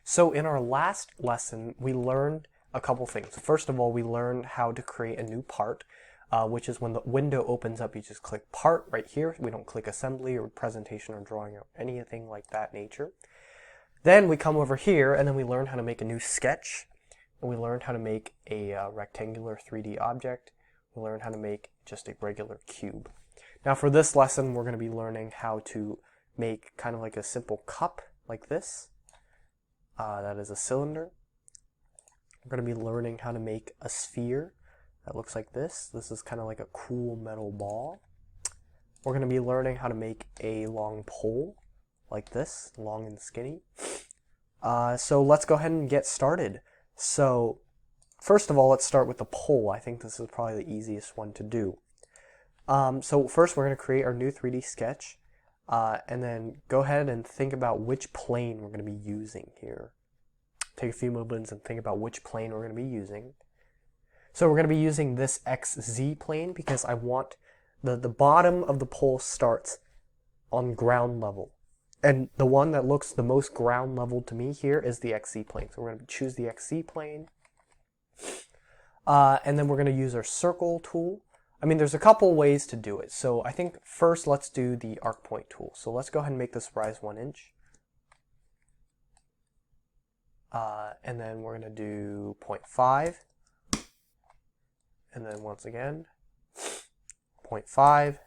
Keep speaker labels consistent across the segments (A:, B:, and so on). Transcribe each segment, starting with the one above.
A: So in our last lesson, we learned a couple things. First of all, we learned how to create a new part, which is when the window opens up, you just click part right here. We don't click assembly or presentation or drawing or anything like that nature. Then we come over here and then we learn how to make a new sketch. And we learned how to make a rectangular 3D object. We learned how to make just a regular cube. Now for this lesson, we're going to be learning how to make kind of like a simple cup like this. That is a cylinder. We're going to be learning how to make a sphere that looks like this. This is kind of like a cool metal ball. We're going to be learning how to make a long pole like this, long and skinny. So let's go ahead and get started. So first of all, let's start with the pole. I think this is probably the easiest one to do. So first we're going to create our new 3D sketch. And then go ahead and think about which plane we're going to be using here. Take a few moments and think about which plane we're going to be using. So we're going to be using this XZ plane because I want the bottom of the pole starts on ground level. And the one that looks the most ground level to me here is the XZ plane. So we're going to choose the XZ plane. And then we're going to use our circle tool. I mean, there's a couple ways to do it. So I think first let's do the arc point tool. So let's go ahead and make this rise 1 inch. And then we're going to do 0.5. And then once again, 0.5.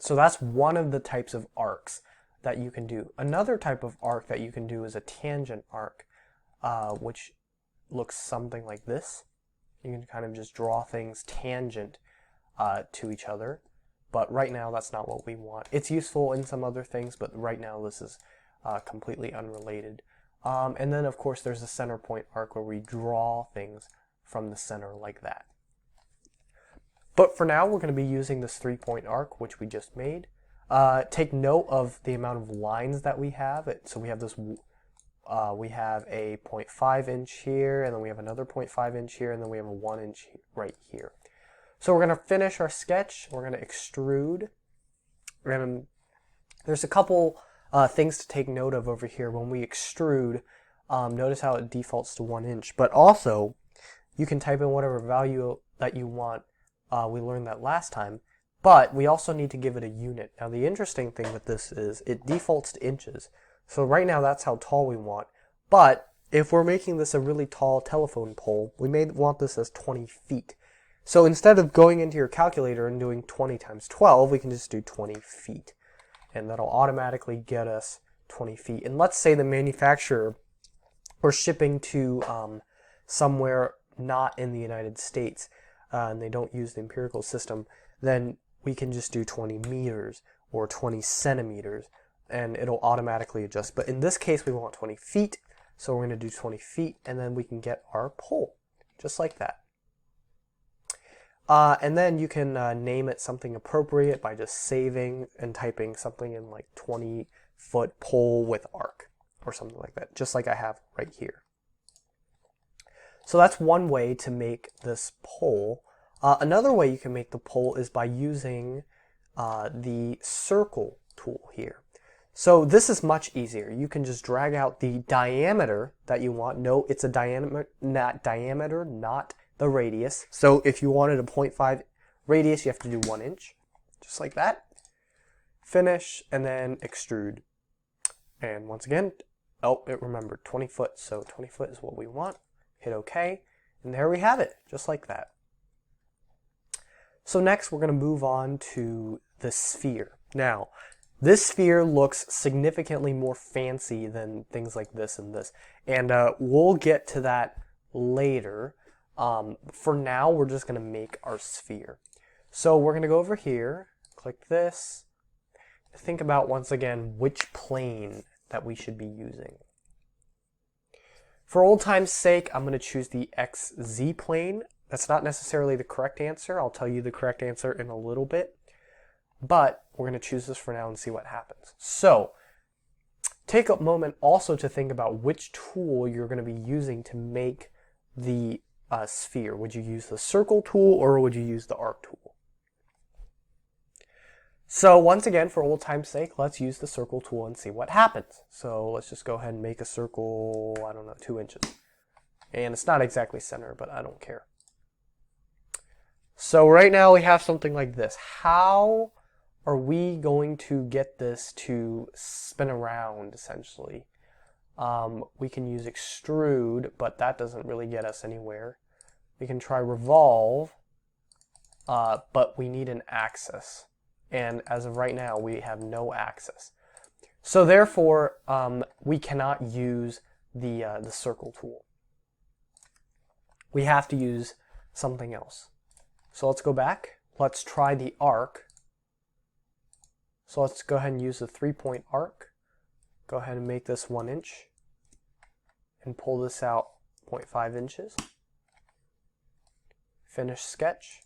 A: So that's one of the types of arcs that you can do. Another type of arc that you can do is a tangent arc, which looks something like this. You can kind of just draw things tangent to each other. But right now, that's not what we want. It's useful in some other things, but right now this is completely unrelated. And then, of course, there's a center point arc where we draw things from the center like that. But for now, we're going to be using this 3-point arc, which we just made. Take note of the amount of lines that we have. So we have this. We have a 0.5 inch here, and then we have another 0.5 inch here, and then we have a 1 inch right here. So we're going to finish our sketch. We're going to extrude. And there's a couple things to take note of over here. When we extrude, notice how it defaults to 1 inch. But also, you can type in whatever value that you want. We learned that last time. But we also need to give it a unit. Now the interesting thing with this is it defaults to inches. So right now that's how tall we want. But if we're making this a really tall telephone pole, we may want this as 20 feet. So instead of going into your calculator and doing 20 times 12, we can just do 20 feet. And that'll automatically get us 20 feet. And let's say the manufacturer or shipping to somewhere not in the United States and they don't use the empirical system, then we can just do 20 meters or 20 centimeters. And it'll automatically adjust. But in this case, we want 20 feet. So we're going to do 20 feet, and then we can get our pole, just like that. And then you can name it something appropriate by just saving and typing something in like 20-foot pole with arc, or something like that, just like I have right here. So that's one way to make this pole. Another way you can make the pole is by using the circle tool here. So this is much easier. You can just drag out the diameter that you want. No, it's a diameter, not the radius. So if you wanted a 0.5 radius, you have to do 1 inch, just like that. Finish, and then extrude. And once again, oh, it remembered 20 foot. So 20 foot is what we want. Hit OK, and there we have it, just like that. So next, we're going to move on to the sphere. Now, this sphere looks significantly more fancy than things like this and this. And we'll get to that later. For now, we're just going to make our sphere. So we're going to go over here, click this. Think about, once again, which plane that we should be using. For old time's sake, I'm going to choose the XZ plane. That's not necessarily the correct answer. I'll tell you the correct answer in a little bit. But we're going to choose this for now and see what happens. So take a moment also to think about which tool you're going to be using to make the sphere. Would you use the circle tool or would you use the arc tool? So once again, for old time's sake, let's use the circle tool and see what happens. So let's just go ahead and make a circle, I don't know, 2 inches. And it's not exactly center, but I don't care. So right now we have something like this. How are we going to get this to spin around, essentially? We can use extrude, but that doesn't really get us anywhere. We can try revolve, but we need an axis. And as of right now, we have no axis. So therefore, we cannot use the circle tool. We have to use something else. So let's go back. Let's try the arc. So let's go ahead and use the 3-point arc. Go ahead and make this 1 inch. And pull this out 0.5 inches. Finish sketch.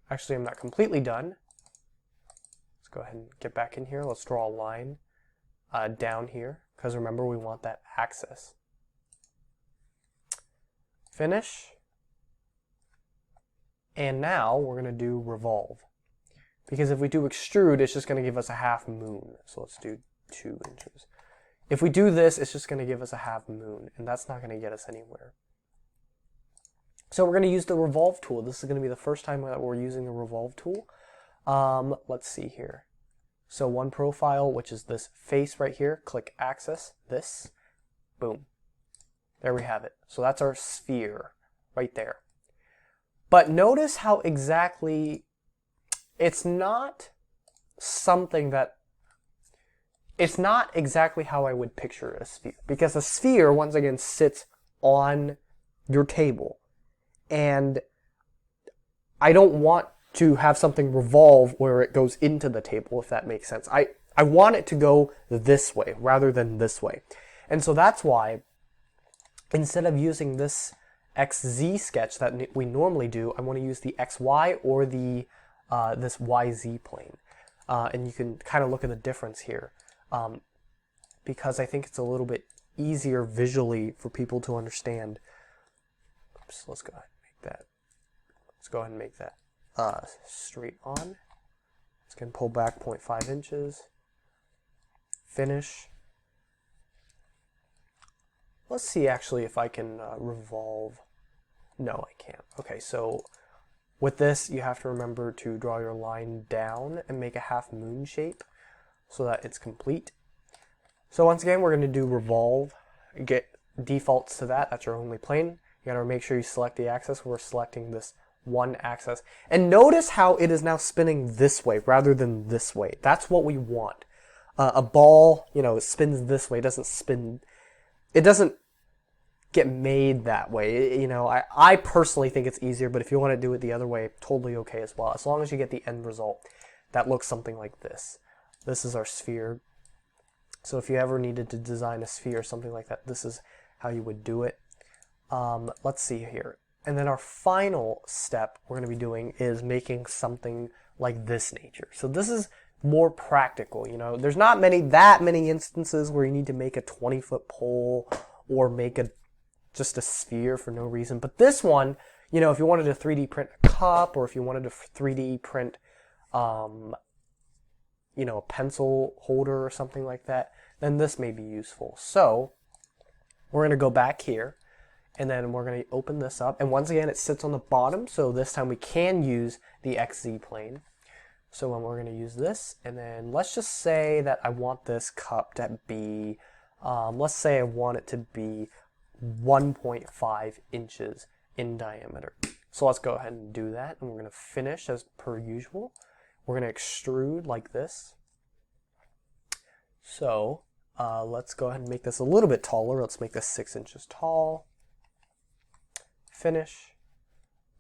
A: Actually, I'm not completely done. Let's go ahead and get back in here. Let's draw a line down here, because remember, we want that axis. Finish. And now we're going to do revolve. Because if we do extrude, it's just going to give us a half moon. So let's do 2 inches. If we do this, it's just going to give us a half moon, and that's not going to get us anywhere. So we're going to use the Revolve tool. This is going to be the first time that we're using the Revolve tool. Let's see here. So one profile, which is this face right here, click axis, this, boom. There we have it. So that's our sphere right there. But notice how exactly, it's not something that, it's not exactly how I would picture a sphere. Because a sphere, once again, sits on your table. And I don't want to have something revolve where it goes into the table, if that makes sense. I want it to go this way rather than this way. And so that's why, instead of using this XZ sketch that we normally do, I want to use the XY or the this YZ plane. And you can kind of look at the difference here. Because I think it's a little bit easier visually for people to understand. Oops, let's go ahead and make that. Let's go ahead and make that straight on. Let's go ahead and pull back 0.5 inches. Finish. Let's see actually if I can revolve. No, I can't. Okay, so with this, you have to remember to draw your line down and make a half moon shape so that it's complete. So once again, we're going to do revolve. Get defaults to that. That's your only plane. You got to make sure you select the axis. We're selecting this one axis. And notice how it is now spinning this way rather than this way. That's what we want. A ball, you know, it spins this way. It doesn't spin. It doesn't get made that way. You know, I personally think it's easier, but if you want to do it the other way, totally okay as well. As long as you get the end result that looks something like this. This is our sphere. So if you ever needed to design a sphere or something like that, this is how you would do it. Let's see here. And then our final step we're going to be doing is making something like this nature. So this is more practical, you know. There's not that many instances where you need to make a 20-foot pole or make just a sphere for no reason. But this one, you know, if you wanted to 3D print a cup or if you wanted to 3D print, you know, a pencil holder or something like that, then this may be useful. So we're going to go back here. And then we're going to open this up. And once again, it sits on the bottom. So this time we can use the XZ plane. So when we're going to use this. And then let's just say that I want this cup to be, let's say I want it to be 1.5 inches in diameter. So let's go ahead and do that. And we're going to finish as per usual. We're going to extrude like this. So let's go ahead and make this a little bit taller. Let's make this 6 inches tall. Finish.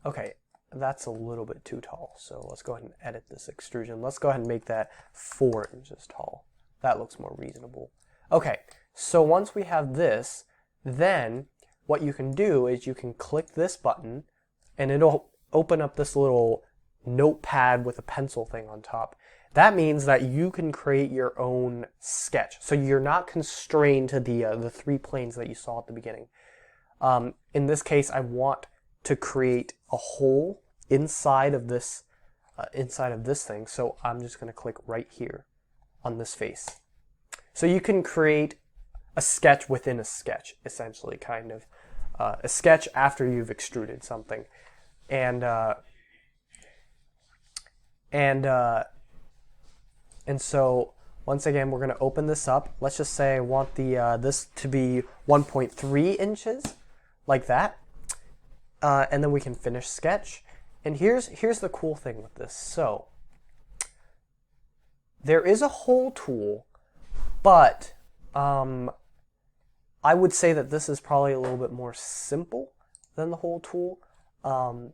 A: Okay, that's a little bit too tall. So let's go ahead and edit this extrusion. Let's go ahead and make that 4 inches tall. That looks more reasonable. Okay, so once we have this, then what you can do is you can click this button and it'll open up this little notepad with a pencil thing on top. That means that you can create your own sketch. So you're not constrained to the 3 planes that you saw at the beginning. In this case, I want to create a hole inside of this inside of this thing. So I'm just going to click right here on this face. So you can create a sketch within a sketch, essentially, kind of. A sketch after you've extruded something. And so once again, we're going to open this up. Let's just say I want the this to be 1.3 inches, like that. And then we can finish sketch. And here's the cool thing with this. So there is a hole tool, but I would say that this is probably a little bit more simple than the hole tool.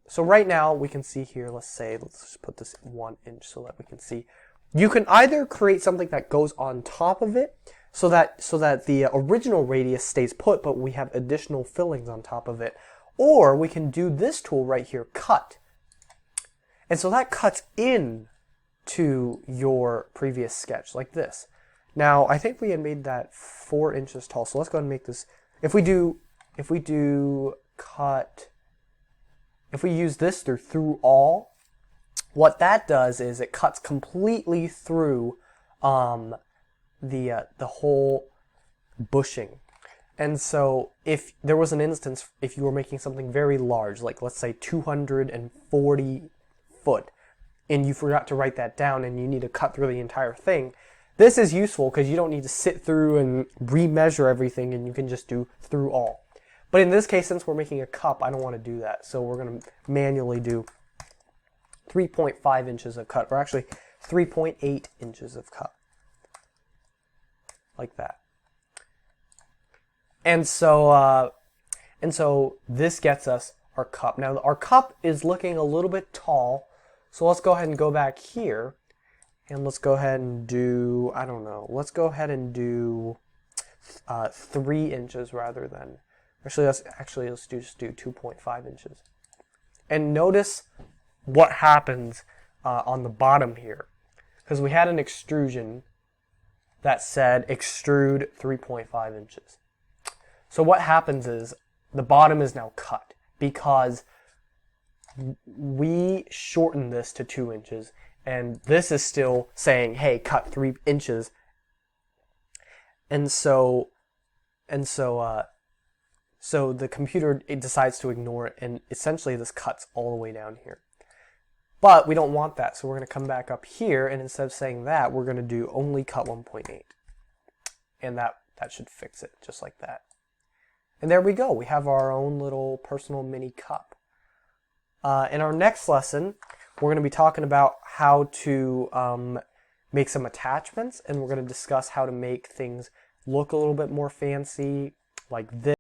A: So right now we can see here, let's just put this 1 inch so that we can see. You can either create something that goes on top of it so that the original radius stays put, but we have additional fillings on top of it. Or we can do this tool right here, cut. And so that cuts in to your previous sketch like this. Now, I think we had made that 4 inches tall. So let's go ahead and make this. If we use this through all, what that does is it cuts completely through the whole bushing. And so if there was an instance, if you were making something very large, like let's say 240 foot, and you forgot to write that down and you need to cut through the entire thing, this is useful because you don't need to sit through and remeasure everything, and you can just do through all. But in this case, since we're making a cup, I don't want to do that. So we're going to manually do 3.5 inches of cut, or actually 3.8 inches of cut. Like that. And so this gets us our cup. Now our cup is looking a little bit tall, so let's go ahead and go back here, and let's go ahead and do, I don't know, let's go ahead and do 3 inches rather than, let's just do 2.5 inches. And notice what happens on the bottom here, because we had an extrusion that said extrude 3.5 inches. So what happens is the bottom is now cut because we shortened this to 2 inches, and this is still saying, hey, cut 3 inches. And so the computer, it decides to ignore it, and essentially this cuts all the way down here. But we don't want that, so we're going to come back up here, and instead of saying that, we're going to do only cut 1.8. And that should fix it, just like that. And there we go. We have our own little personal mini cup. In our next lesson, we're going to be talking about how to make some attachments, and we're going to discuss how to make things look a little bit more fancy, like this.